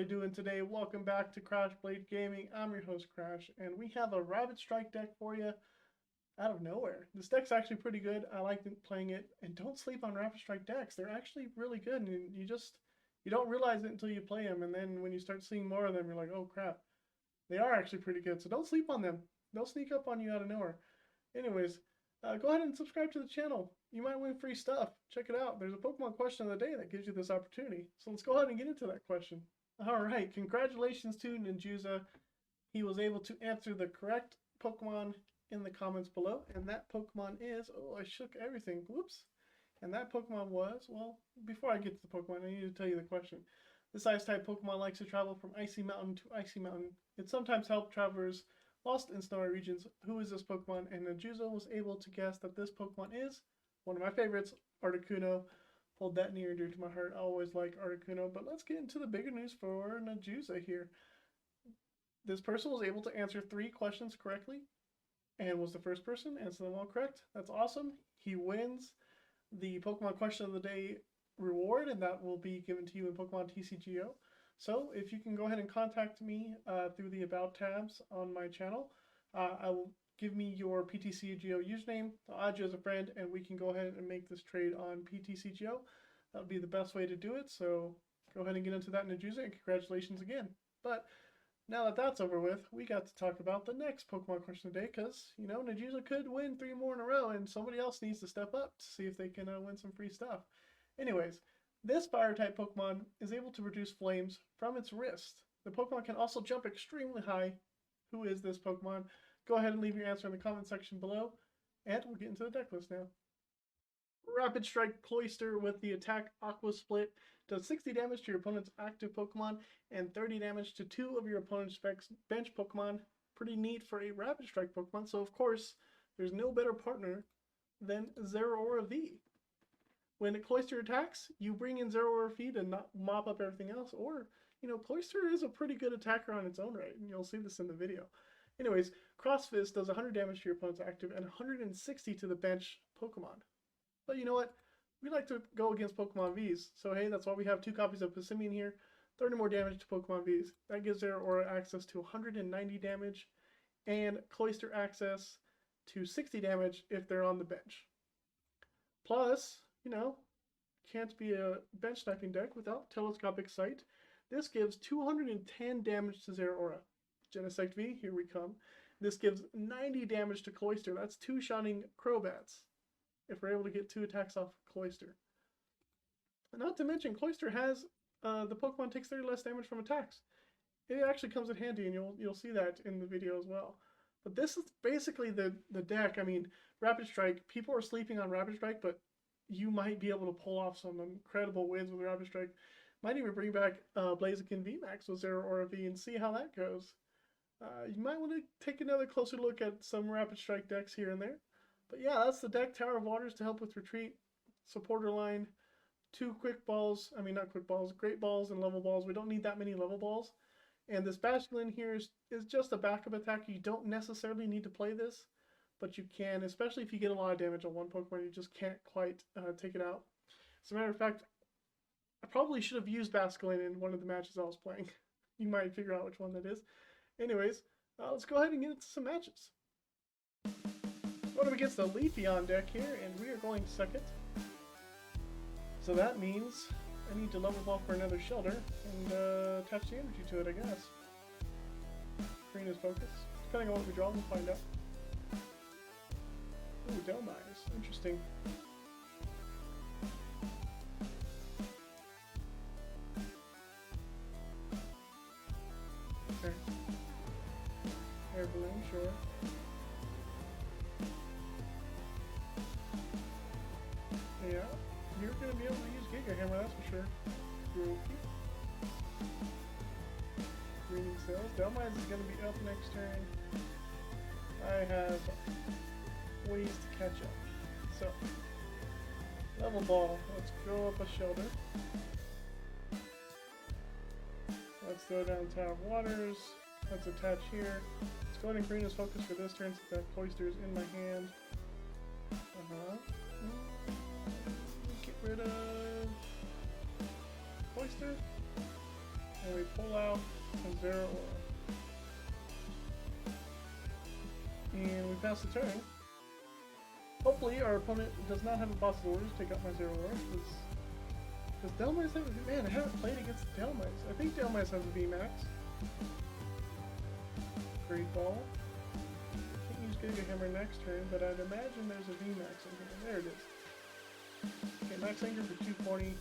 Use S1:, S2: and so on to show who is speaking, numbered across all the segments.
S1: everybody doing today? Welcome back to Crash Blade Gaming. I'm your host Crash, and we have a Rapid Strike deck for you out of nowhere. This deck's actually pretty good. I like playing it, and don't sleep on Rapid Strike decks. They're actually really good, and you don't realize it until you play them, and then when you start seeing more of them, you're like, oh crap, they are actually pretty good. So don't sleep on them. They'll sneak up on you out of nowhere. Anyways, go ahead and subscribe to the channel. You might win free stuff. Check it out. There's a Pokemon question of the day that gives you this opportunity. So let's go ahead and get into that question. Alright, congratulations to Ninjuza. He was able to answer the correct Pokemon in the comments below. And that Pokemon is... Oh, I shook everything. Whoops. And that Pokemon was... Well, before I get to the Pokemon, I need to tell you the question. This Ice-type Pokemon likes to travel from Icy Mountain to Icy Mountain. It sometimes helps travelers lost in snowy regions. Who is this Pokemon? And Ninjuza was able to guess that this Pokemon is one of my favorites, Articuno. Hold that near and dear to my heart. I always like Articuno. But let's get into the bigger news for Ninjuza here. This person was able to answer 3 questions correctly and was the first person to answer them all correct. That's awesome. He wins the Pokemon question of the day reward, and that will be given to you in Pokemon TCGO. So if you can go ahead and contact me through the About tabs on my channel, I will give me your PTCGO username. I'll add you as a friend, and we can go ahead and make this trade on PTCGO. That would be the best way to do it. So go ahead and get into that, Ninjuza, and congratulations again. But now that that's over with, we got to talk about the next Pokemon question of the day, because, you know, Ninjuza could win 3 more in a row, and somebody else needs to step up to see if they can win some free stuff. Anyways, this Fire-type Pokemon is able to produce flames from its wrist. The Pokemon can also jump extremely high. Who is this Pokemon? Go ahead and leave your answer in the comment section below, and we'll get into the deck list now. Rapid Strike Cloyster with the attack Aqua Split does 60 damage to your opponent's active Pokemon and 30 damage to 2 of your opponent's bench Pokemon. Pretty neat for a Rapid Strike Pokemon, so of course, there's no better partner than Zeraora V. When Cloyster attacks, you bring in Zeraora V to not mop up everything else, or, you know, Cloyster is a pretty good attacker on its own right, and you'll see this in the video. Anyways, Cross Fist does 100 damage to your opponent's active and 160 to the bench Pokemon. But you know what? We like to go against Pokemon Vs, so hey, that's why we have 2 copies of Passimian here. 30 more damage to Pokemon Vs. That gives Zeraora access to 190 damage, and Cloyster access to 60 damage if they're on the bench. Plus, you know, can't be a bench sniping deck without Telescopic Sight. This gives 210 damage to Zeraora. Genesect V, here we come. This gives 90 damage to Cloyster. That's 2-shotting Crobats if we're able to get 2 attacks off Cloyster. Not to mention, Cloyster has, the Pokemon takes 30 less damage from attacks. It actually comes in handy, and you'll see that in the video as well. But this is basically the deck. I mean, Rapid Strike, people are sleeping on Rapid Strike, but you might be able to pull off some incredible wins with Rapid Strike. Might even bring back Blaziken VMAX with Zeraora V and see how that goes. You might want to take another closer look at some Rapid Strike decks here and there. But yeah, that's the deck. Tower of Waters to help with retreat. Supporter line. 2 quick balls. I mean, not quick balls. Great balls and level balls. We don't need that many level balls. And this Basculin here is just a backup attack. You don't necessarily need to play this, but you can, especially if you get a lot of damage on one Pokemon. You just can't quite take it out. As a matter of fact, I probably should have used Basculin in one of the matches I was playing. You might figure out which one that is. Anyways, let's go ahead and get into some matches. Going up against the Leafeon deck here, and we are going second. So that means I need to level ball for another Shellder and attach the energy to it, I guess. Korrina's focus. Depending on what we draw, we'll find out. Ooh, Delmise. Interesting. Okay. Air balloon, sure. Yeah, you're going to be able to use Giga Hammer, that's for sure. Grookey. Greening Cells. Delmise is going to be up next turn. I have ways to catch up. So, Level Ball. Let's go up a Shellder. Let's go down Tower of Waters. Let's attach here. Let's go ahead and Korrina's focus for this turn since that Cloyster is in my hand. Get rid of Cloyster. And we pull pull out a Zeraora. And we pass the turn. Hopefully our opponent does not have a boss's orders to take out my Zeraora. Does Delmice have a... Man, I haven't played against Delmice. I think Delmice has a VMAX. Great Ball. I can't use Giga Hammer next turn, but I'd imagine there's a VMAX in here. There it is. Okay, Max Anchor for 240.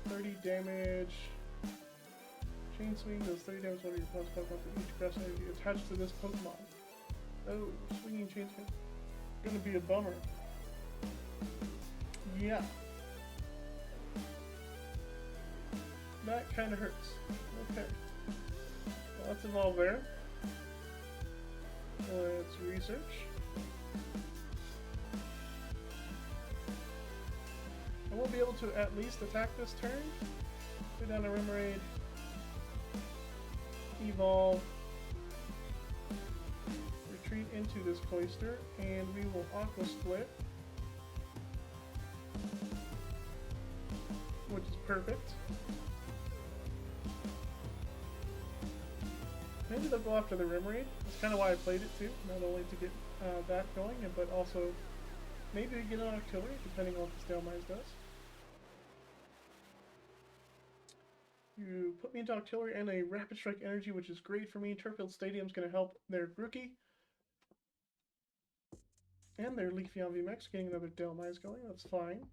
S1: 30 damage. Chain Swing does 30 damage on your plus Pokemon for each grass energy attached to this Pokemon. Oh, swinging chain swing. Gonna be a bummer. Yeah. That kind of hurts. Okay. Well, let's evolve there. Let's research. I will be able to at least attack this turn. Put down a Remoraid. Evolve. Retreat into this Cloyster, and we will Aqua Split. Which is perfect. Maybe they'll go after the Remoraid. That's kind of why I played it too. Not only to get that going, but also maybe get an Octillery, depending on what this Delmice does. You put me into Octillery and a Rapid Strike Energy, which is great for me. Turffield Stadium's going to help their Grookey. And their Leafeon VMAX getting another Delmice going. That's fine.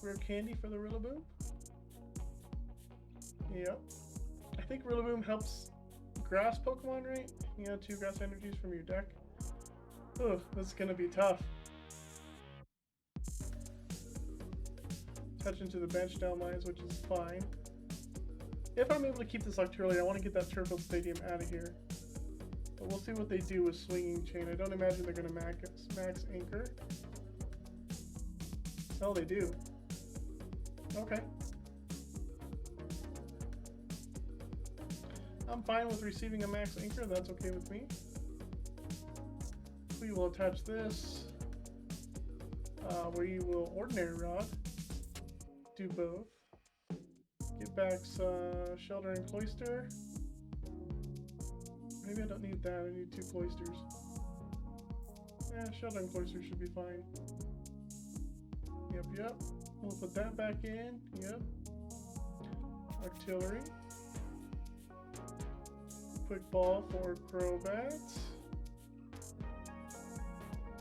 S1: Rare Candy for the Rillaboom. Yep. I think Rillaboom helps grass Pokemon, right? You know, 2 grass energies from your deck. Ugh, this is gonna be tough. Touch into the bench Delmice, which is fine. If I'm able to keep this Octillery, I want to get that Turffield Stadium out of here. But we'll see what they do with Swinging Chain. I don't imagine they're gonna max Anchor. Oh, they do. Okay. I'm fine with receiving a max anchor, that's okay with me. We will attach this. We will Ordinary Rod. Do both. Get back Shellder and Cloyster. Maybe I don't need that, I need 2 Cloysters. Yeah, Shellder and Cloyster should be fine. Yep. We'll put that back in. Yep. Octillery. Quick Ball for Crobat.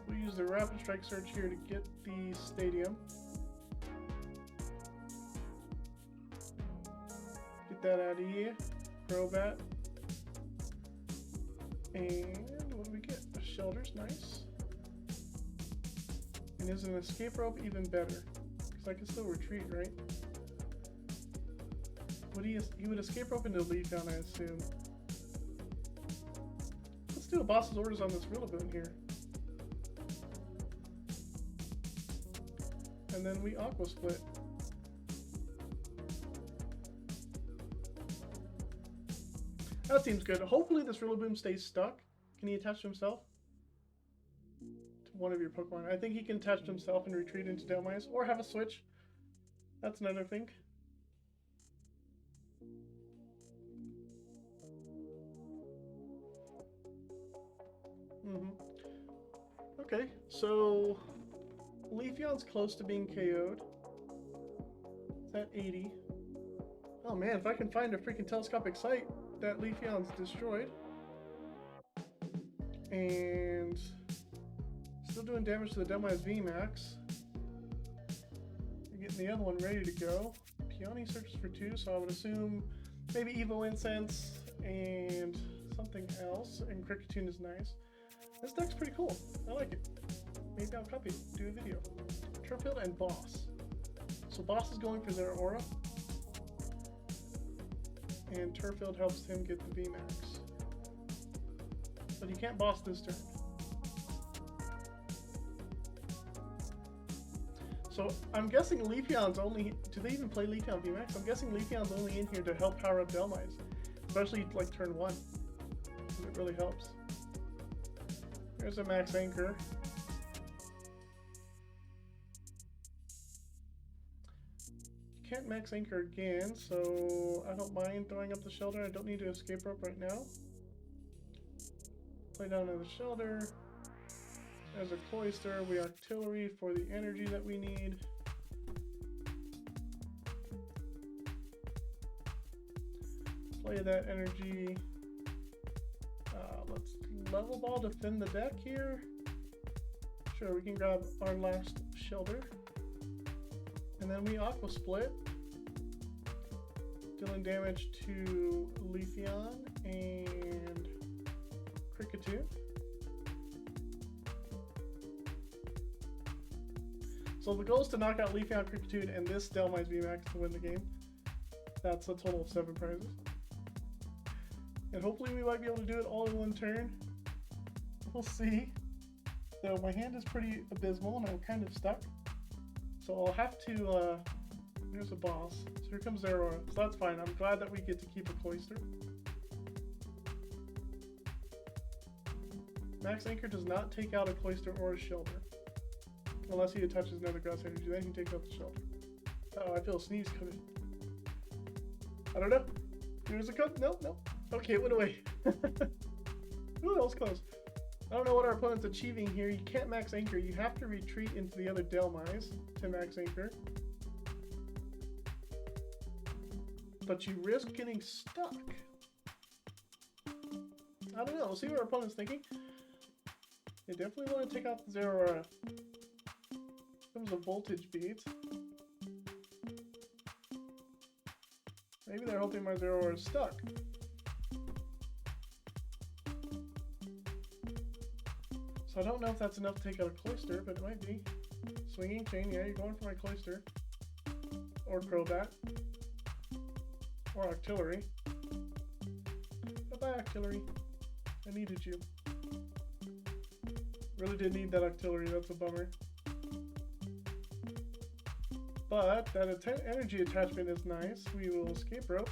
S1: We'll use the Rapid Strike Search here to get the Stadium. Get that out of here. Crobat. And what do we get? A Shellder's nice. And is an Escape Rope even better? Because I can still retreat, right? He would Escape Rope into Leafeon, I assume. Let's do a boss's orders on this Rillaboom here. And then we Aqua Split. That seems good. Hopefully this Rillaboom stays stuck. Can he attach to himself? One of your Pokemon. I think he can attach to himself and retreat into Delmice, or have a switch. That's another thing. Okay, so Leafeon's close to being KO'd. It's at 80. Oh man, if I can find a freaking Telescopic Sight, that Leafeon's destroyed. And still doing damage to the Delmice VMAX. You're getting the other one ready to go. Peony searches for 2, so I would assume maybe Evo Incense and something else. And Cricketune is nice. This deck's pretty cool. I like it. Maybe I'll copy it, do a video. Turffield and Boss. So Boss is going for Zeraora. And Turffield helps him get the VMAX. But he can't boss this turn. So I'm guessing Leafeon's only... Do they even play Leafeon VMAX? I'm guessing Leafeon's only in here to help power up Delmice. Especially like turn 1. It really helps. There's a Max Anchor. can't max anchor again, so I don't mind throwing up the Shellder. I don't need to escape rope right now. Play down to the Shellder. As a Cloyster, we Octillery for the energy that we need. Play that energy. Let's level ball to thin the deck here. Sure, we can grab our last Shellder. And then we Aqua Split. Dealing damage to Leafeon and Kricketune. So the goal is to knock out Leafeon, Kricketune, and this Dhelmise VMAX to win the game. That's a total of 7 prizes. And hopefully we might be able to do it all in one turn. We'll see. So my hand is pretty abysmal and I'm kind of stuck. So I'll have to, there's a boss. So here comes Zeraora. So that's fine. I'm glad that we get to keep a Cloyster. Max Anchor does not take out a Cloyster or a Shellder. Unless he attaches another grass energy, then he takes out the Shellder. Oh, I feel a sneeze coming. I don't know. Here's a cut. No, no. Okay, it went away. Ooh, that was close. I don't know what our opponent's achieving here. You can't max anchor. You have to retreat into the other Dhelmise to max anchor. But you risk getting stuck. I don't know. We'll see what our opponent's thinking. They definitely want to take out the Zeraora. Comes a voltage beat. Maybe they're hoping my Zeraora is stuck. So I don't know if that's enough to take out a Cloyster, but it might be. Swinging Chain, yeah, you're going for my Cloyster. Or Crobat. Or Octillery. Bye-bye, Octillery. I needed you. Really did need that Octillery, that's a bummer. But that energy attachment is nice. We will escape rope.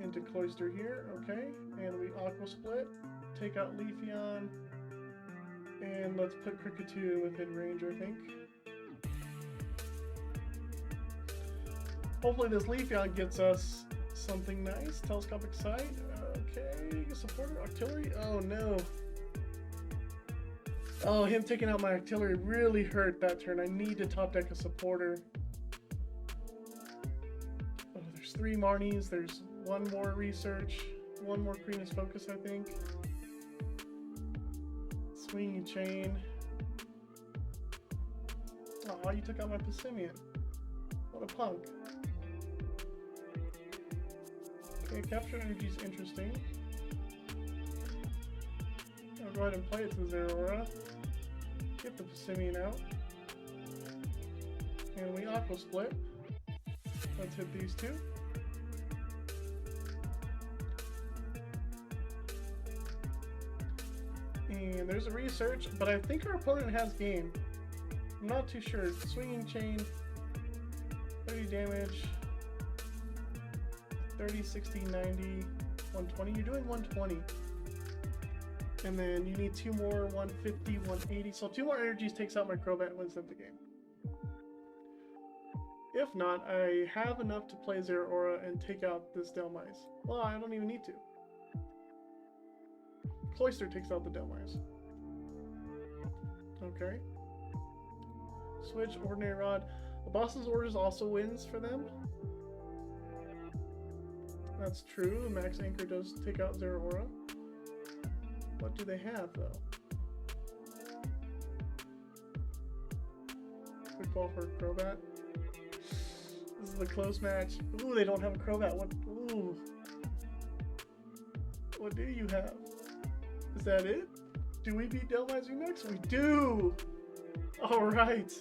S1: Into Cloyster here, okay. And we Aqua Split. Take out Leafeon. And let's put Kricketune within range, I think. Hopefully this Leafeon gets us something nice. Telescopic Sight. Okay, supporter, Octillery. Oh no. Oh, him taking out my Octillery really hurt that turn. I need to top deck a supporter. Oh, there's 3 Marnies. There's 1 more Research. 1 more Korrina's Focus, I think. Swinging Chain. Oh, you took out my Passimian. What a punk. Okay, Capture Energy is interesting. I'll go ahead and play it to the Zeraora. Get the Passimian out. And we Aqua Split. Let's hit these 2. And there's a Research, but I think our opponent has game. I'm not too sure. Swinging Chain. 30 damage. 30, 60, 90, 120. You're doing 120. And then you need 2 more, 150, 180. So 2 more energies takes out my Crobat and wins them the game. If not, I have enough to play Zeraora and take out this Dhelmise. Well, I don't even need to. Cloyster takes out the Dhelmise. Okay. Switch, Ordinary Rod. The boss's orders also wins for them. That's true. Max Anchor does take out Zeraora. What do they have, though? Quick ball for Crobat. This is a close match. Ooh, they don't have a Crobat. What? Ooh. What do you have? Is that it? Do we beat Dhelmise VMAX? We do! Alright.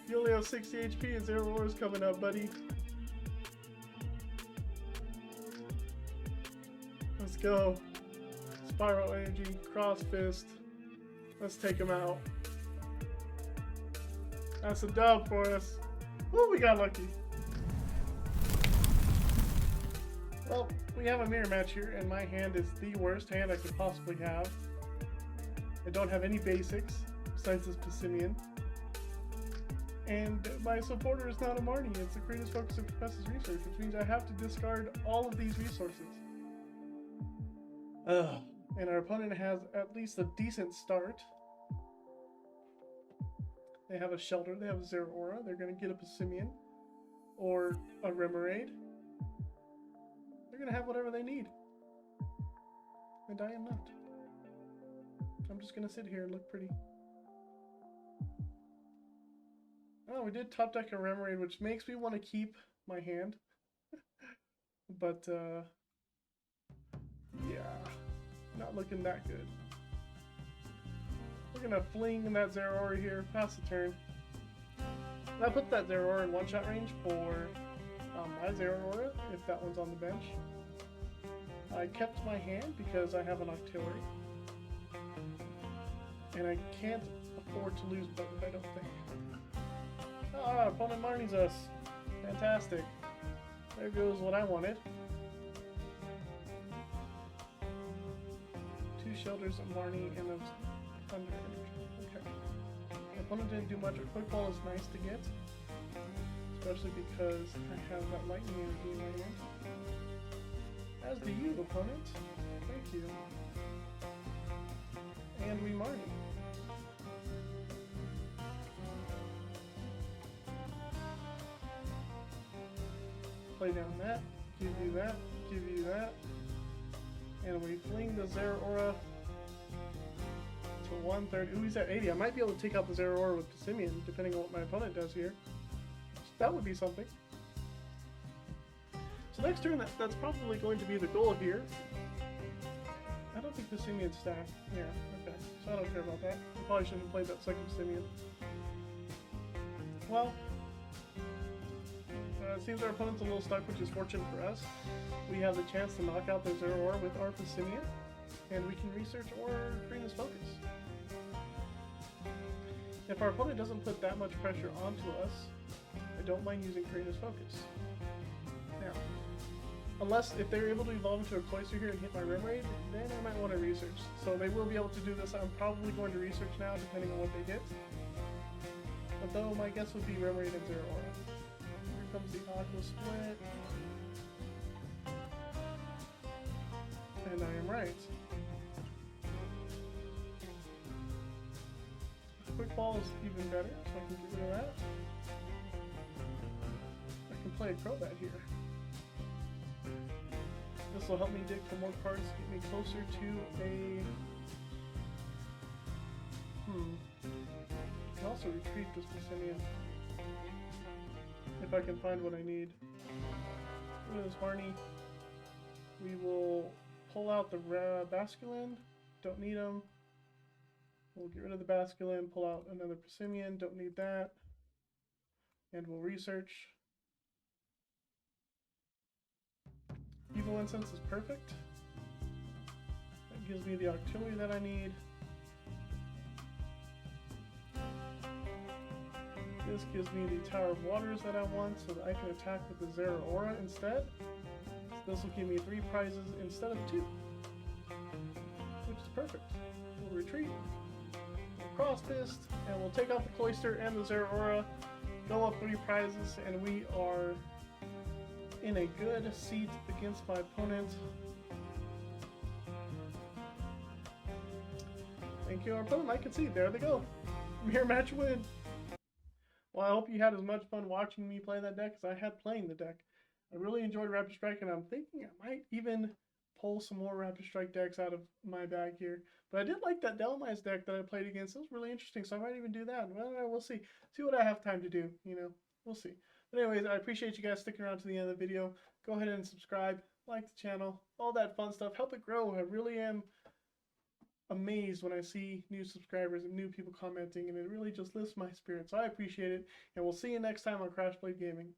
S1: You only have 60 HP and Zeraora's coming up, buddy. Let's go. Spiral Energy, Cross Fist. Let's take him out. That's a dub for us. Woo, we got lucky. Well, we have a mirror match here, and my hand is the worst hand I could possibly have. I don't have any basics, besides this Passimian. And my supporter is not a Marnie, it's the greatest focus of Professor's research, which means I have to discard all of these resources. And our opponent has at least a decent start. They have a Shellder, they have a Zeraora, they're going to get a Passimian, or a Remoraid. They're going to have whatever they need. And I am not. I'm just going to sit here and look pretty. Oh, we did top deck a Remoraid, which makes me want to keep my hand. But, yeah, not looking that good. We're going to fling that Zeraora here, pass the turn. And I put that Zeraora in one-shot range for my Zeraora, if that one's on the bench. I kept my hand because I have an Octillery. And I can't afford to lose both, I don't think. Ah, opponent Marnie's us. Fantastic. There goes what I wanted. 2 Shelders, a Marnie, and a Thunder Energy. Okay. The opponent didn't do much. A Quick Ball is nice to get. Especially because I have that Lightning Energy in my hand. As do you, opponent. Thank you. And we Marnie. Play down that, give you that, give you that, and we fling the Zeraora to 130. Ooh, he's at 80. I might be able to take out the Zeraora with Passimian, depending on what my opponent does here. That would be something. So next turn, that's probably going to be the goal here. I don't think Passimian's stacked. Yeah, okay. So I don't care about that. I probably shouldn't have played that second Passimian. Well, it seems our opponent's a little stuck, which is fortunate for us. We have the chance to knock out the Zeraora with our Passimian, and we can research or Korrina's focus. If our opponent doesn't put that much pressure onto us, I don't mind using Korrina's focus. Now, unless if they're able to evolve into a Cloyster here and hit my Remoraid, then I might want to research. So they will be able to do this. I'm probably going to research now, depending on what they hit. Although my guess would be Remoraid and Zeraora. Comes the Aqua Split, and I am right. Quick Ball is even better, so I can get rid of that. I can play a Crobat here. This will help me dig for more cards, get me closer to a... I can also retreat this Passimian. If I can find what I need. Look at this Marnie. We will pull out the Basculin. Don't need them. We'll get rid of the Basculin, pull out another Passimian. Don't need that. And we'll research. Evolution Incense is perfect. That gives me the Octillery that I need. This gives me the Tower of Waters that I want so that I can attack with the Zeraora instead. So this will give me 3 prizes instead of 2. Which is perfect. We'll retreat. We'll cross fist, and we'll take out the Cloyster and the Zeraora. Go up 3 prizes, and we are in a good seat against my opponent. Thank you, our opponent. I can see. There they go. Mirror match win. Well, I hope you had as much fun watching me play that deck as I had playing the deck. I really enjoyed Rapid Strike, and I'm thinking I might even pull some more Rapid Strike decks out of my bag here. But I did like that Delmize deck that I played against. It was really interesting, so I might even do that. Well, we'll see. See what I have time to do, you know. We'll see. But anyways, I appreciate you guys sticking around to the end of the video. Go ahead and subscribe, like the channel, all that fun stuff. Help it grow. I really am amazed when I see new subscribers and new people commenting, and it really just lifts my spirits. So I appreciate it, and we'll see you next time on Crash Blade Gaming.